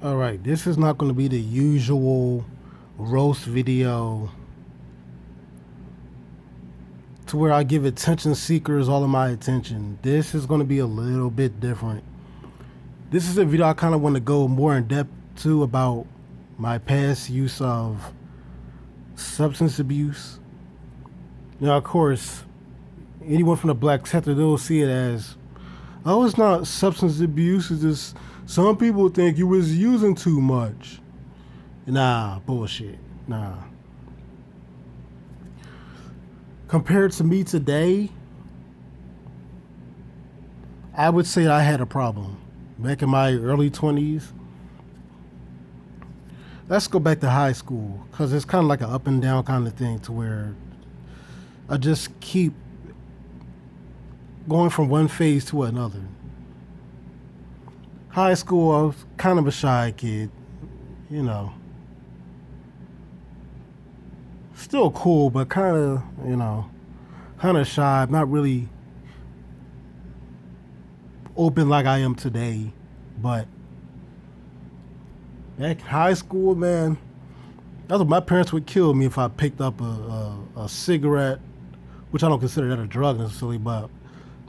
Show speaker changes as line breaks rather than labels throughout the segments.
All right, this is not going to be the usual roast video to where I give attention seekers all of my attention. This is going to be a little bit different. This is a video I kind of want to go more in depth to about my past use of substance abuse. Now, of course, anyone from the black sector, they'll see it as, oh, it's not substance abuse, it's just some people think you was using too much. Nah, bullshit. Nah. Compared to me today, I would say I had a problem. Back in my early 20s, let's go back to high school, because it's kind of like an up and down kind of thing to where I just keep going from one phase to another. High school, I was kind of a shy kid, you know. Still cool, but kind of, kind of shy, not really open like I am today. But back in high school, man, that's what my parents would kill me if I picked up a cigarette, which I don't consider that a drug necessarily, but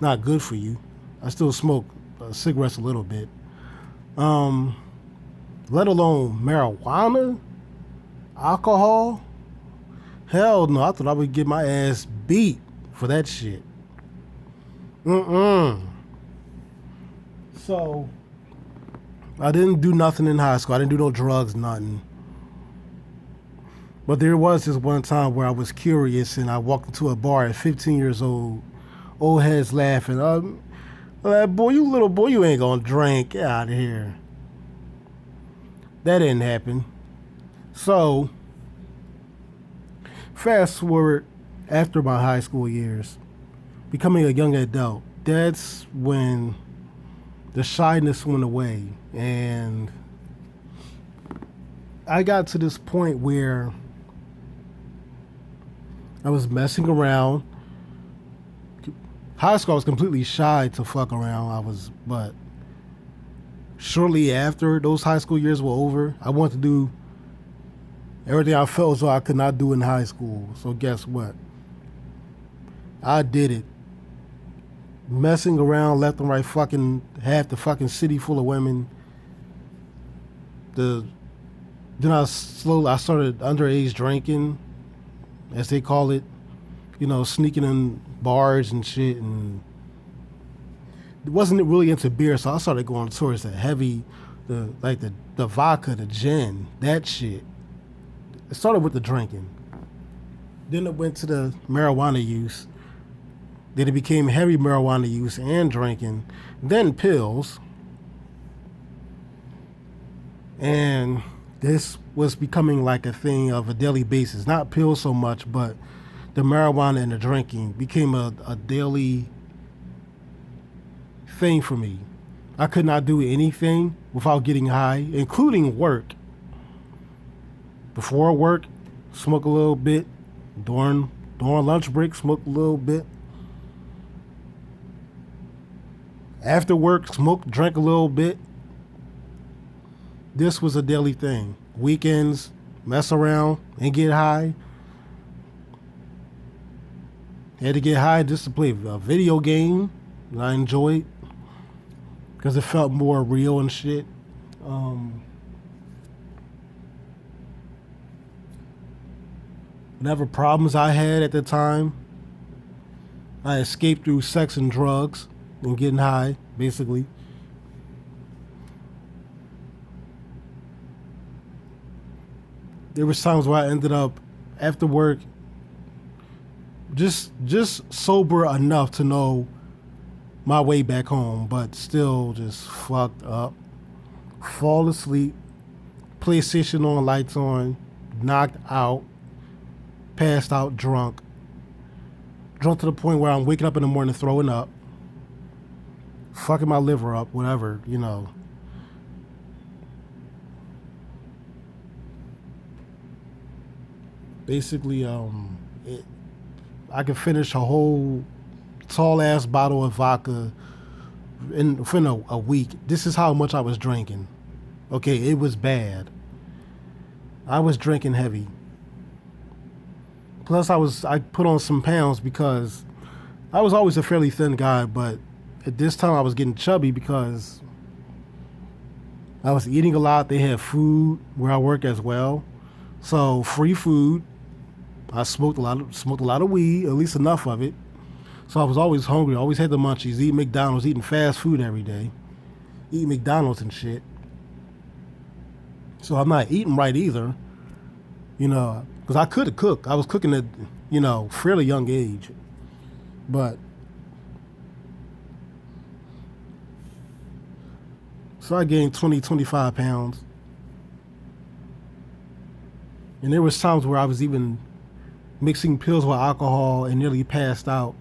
not good for you. I still smoke cigarettes a little bit. Let alone marijuana, alcohol. Hell no, I thought I would get my ass beat for that shit. So, I didn't do nothing in high school. I didn't do no drugs, nothing. But there was this one time where I was curious and I walked into a bar at 15 years old. Old heads laughing. Like, boy, you little boy, you ain't gonna drink. Get out of here. That didn't happen. So, fast forward after my high school years, becoming a young adult, that's when the shyness went away. And I got to this point where I was messing around. High school, I was completely shy to fuck around. But shortly after those high school years were over, I wanted to do everything I felt as though I could not do in high school. So guess what? I did it. Messing around left and right, fucking half the fucking city full of women. Then I started underage drinking, as they call it. Sneaking in bars and shit, and it wasn't really into beer, so I started going towards the heavy, the vodka, the gin, that shit. It started with the drinking. Then it went to the marijuana use. Then it became heavy marijuana use and drinking. Then pills. And this was becoming like a thing of a daily basis. Not pills so much, but the marijuana and the drinking became a daily thing for me. I could not do anything without getting high, including work. Before work, smoke a little bit. During lunch break, smoke a little bit. After work, drink a little bit. This was a daily thing. Weekends, mess around and get high. Had to get high just to play a video game that I enjoyed because it felt more real and shit. Whatever problems I had at the time, I escaped through sex and drugs and getting high, basically. There was times where I ended up after work just sober enough to know my way back home, but still just fucked up. Fall asleep, PlayStation on, lights on, knocked out, passed out, drunk to the point where I'm waking up in the morning throwing up, fucking my liver up, whatever, Basically, I could finish a whole tall ass bottle of vodka within a week. This is how much I was drinking. Okay, it was bad. I was drinking heavy. Plus, I put on some pounds because I was always a fairly thin guy, but at this time I was getting chubby because I was eating a lot. They had food where I work as well, so free food. I smoked a lot of weed, at least enough of it. So I was always hungry. I always had the munchies. Eating McDonald's, eating fast food every day, eating McDonald's and shit. So I'm not eating right either, because I could cook. I was cooking at, fairly young age, but so I gained 20, 25 pounds, and there was times where I was even mixing pills with alcohol and nearly passed out.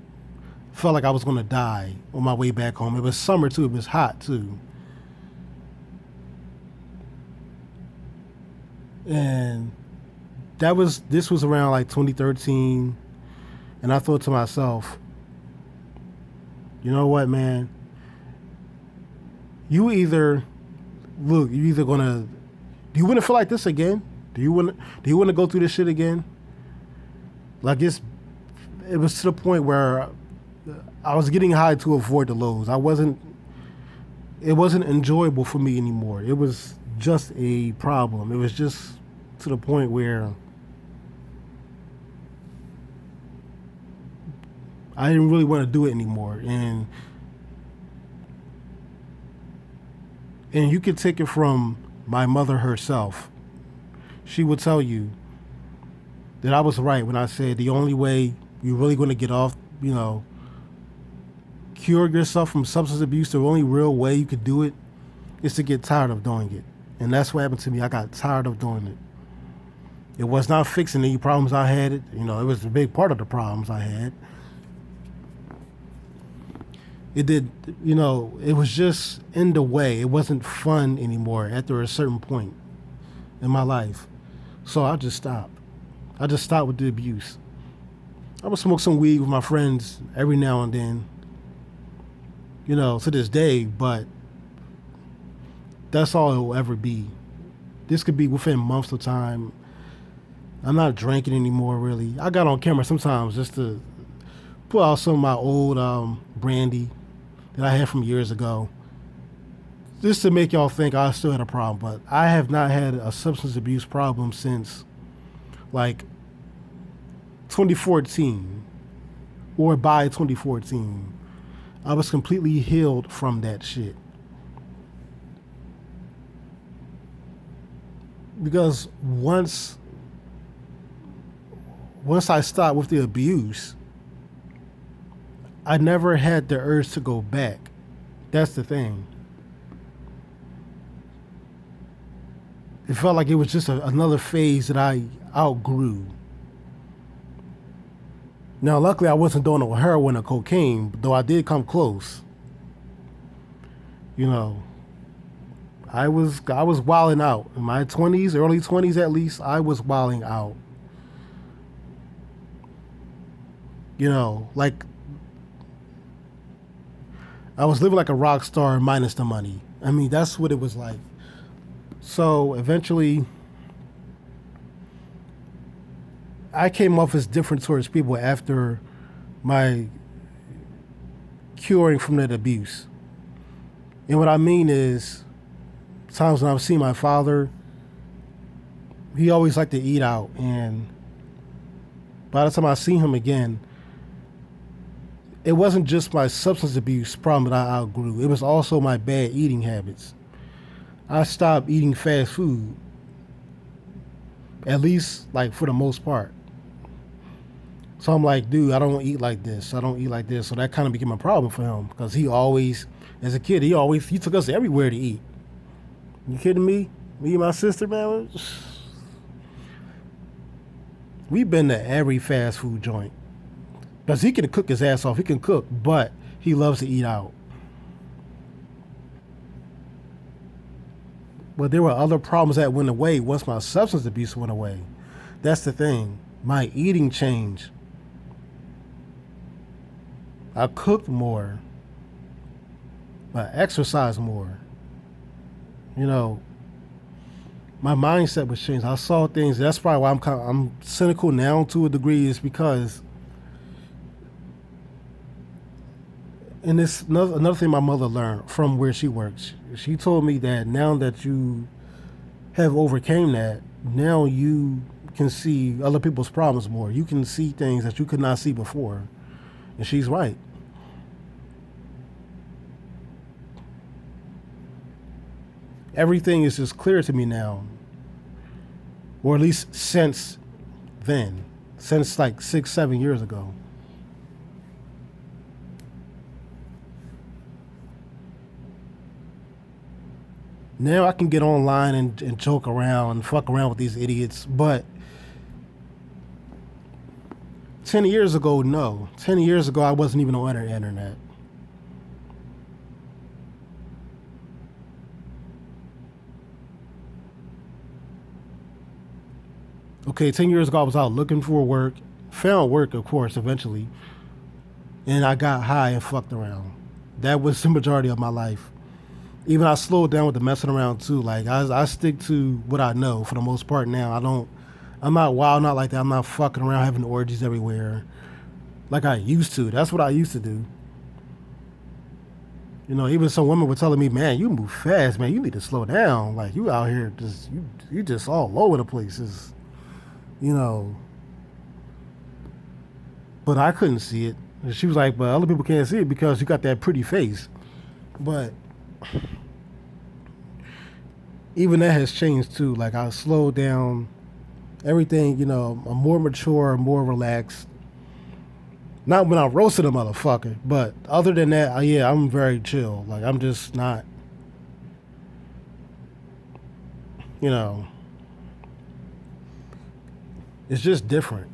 Felt like I was gonna die on my way back home. It was summer too. It was hot too, and this was around like 2013, and I thought to myself, you know what, man? You either gonna do you want to feel like this again? Do you want to go through this shit again? Like it was to the point where I was getting high to avoid the lows. It wasn't enjoyable for me anymore. It was just a problem. It was just to the point where I didn't really want to do it anymore. And you could take it from my mother herself. She would tell you that I was right when I said the only way you're really going to get off, cure yourself from substance abuse, the only real way you could do it is to get tired of doing it. And that's what happened to me. I got tired of doing it. It was not fixing any problems I had. It was a big part of the problems I had. It did, it was just in the way. It wasn't fun anymore after a certain point in my life. So I just stopped. I just stopped with the abuse. I would smoke some weed with my friends every now and then, to this day, but that's all it will ever be. This could be within months of time. I'm not drinking anymore, really. I got on camera sometimes just to pull out some of my old brandy that I had from years ago, just to make y'all think I still had a problem. But I have not had a substance abuse problem since like 2014, or by 2014. I was completely healed from that shit. Because once I stopped with the abuse, I never had the urge to go back. That's the thing. It felt like it was just another phase that I outgrew. Now, luckily, I wasn't doing no heroin or cocaine, though I did come close. You know, I was wilding out in my 20s, early 20s at least. I was wilding out. Like I was living like a rock star minus the money. I mean, that's what it was like. So eventually, I came off as different towards people after my curing from that abuse. And what I mean is, times when I've seen my father, he always liked to eat out. And by the time I seen him again, it wasn't just my substance abuse problem that I outgrew. It was also my bad eating habits. I stopped eating fast food, at least like for the most part. So I'm like, dude, I don't eat like this. I don't eat like this. So that kind of became a problem for him because he always, as a kid, he took us everywhere to eat. You kidding me? Me and my sister, man, we've been to every fast food joint. Because he can cook his ass off. He can cook, but he loves to eat out. But there were other problems that went away once my substance abuse went away. That's the thing. My eating changed. I cooked more. I exercised more. my mindset was changed. I saw things. That's probably why I'm cynical now to a degree, is because, and this another thing my mother learned from where she works. She told me that now that you have overcame that, now you can see other people's problems more. You can see things that you could not see before, and she's right. Everything is just clear to me now, or at least since then, since like 6, 7 years ago. Now I can get online and joke around and fuck around with these idiots, but 10 years ago, no. 10 years ago, I wasn't even on the internet. Okay, 10 years ago, I was out looking for work, found work, of course, eventually, and I got high and fucked around. That was the majority of my life. Even I slowed down with the messing around too. Like I stick to what I know for the most part now. I'm not wild, not like that. I'm not fucking around having orgies everywhere like I used to. That's what I used to do. You know, even some women were telling me, "Man, you move fast, man. You need to slow down. Like you out here just you just all over the place." You know, but I couldn't see it. And she was like, "But other people can't see it because you got that pretty face." But even that has changed too. Like I slowed down everything. You know, I'm more mature, more relaxed. Not when I roasted a motherfucker, but other than that, yeah, I'm very chill. Like I'm just not, you know, it's just different.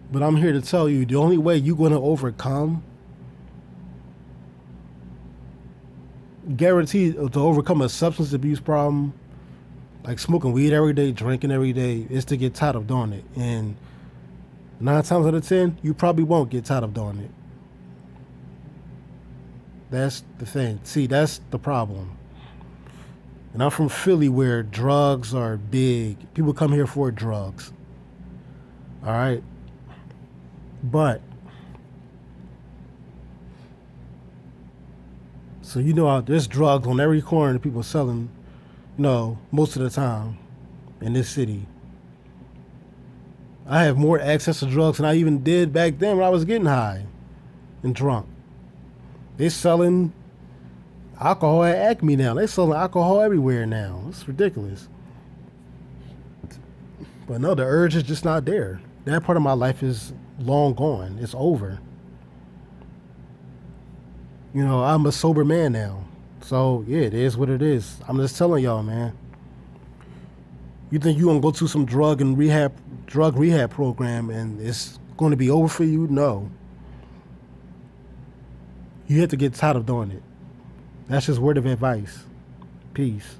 But I'm here to tell you, the only way you're going to overcome, guaranteed to overcome a substance abuse problem, like smoking weed every day, drinking every day, is to get tired of doing it. And 9 times out of 10, you probably won't get tired of doing it. That's the thing. See, that's the problem. And I'm from Philly where drugs are big. People come here for drugs. All right. But, so you know, there's drugs on every corner that people selling, you know, most of the time in this city. I have more access to drugs than I even did back then when I was getting high and drunk. They selling alcohol at Acme now. They selling alcohol everywhere now. It's ridiculous. But no, the urge is just not there. That part of my life is long gone. It's over. You know, I'm a sober man now. So yeah, it is what it is. I'm just telling y'all, man. You think you gonna go to some drug rehab program and it's gonna be over for you? No. You have to get tired of doing it. That's just word of advice. Peace.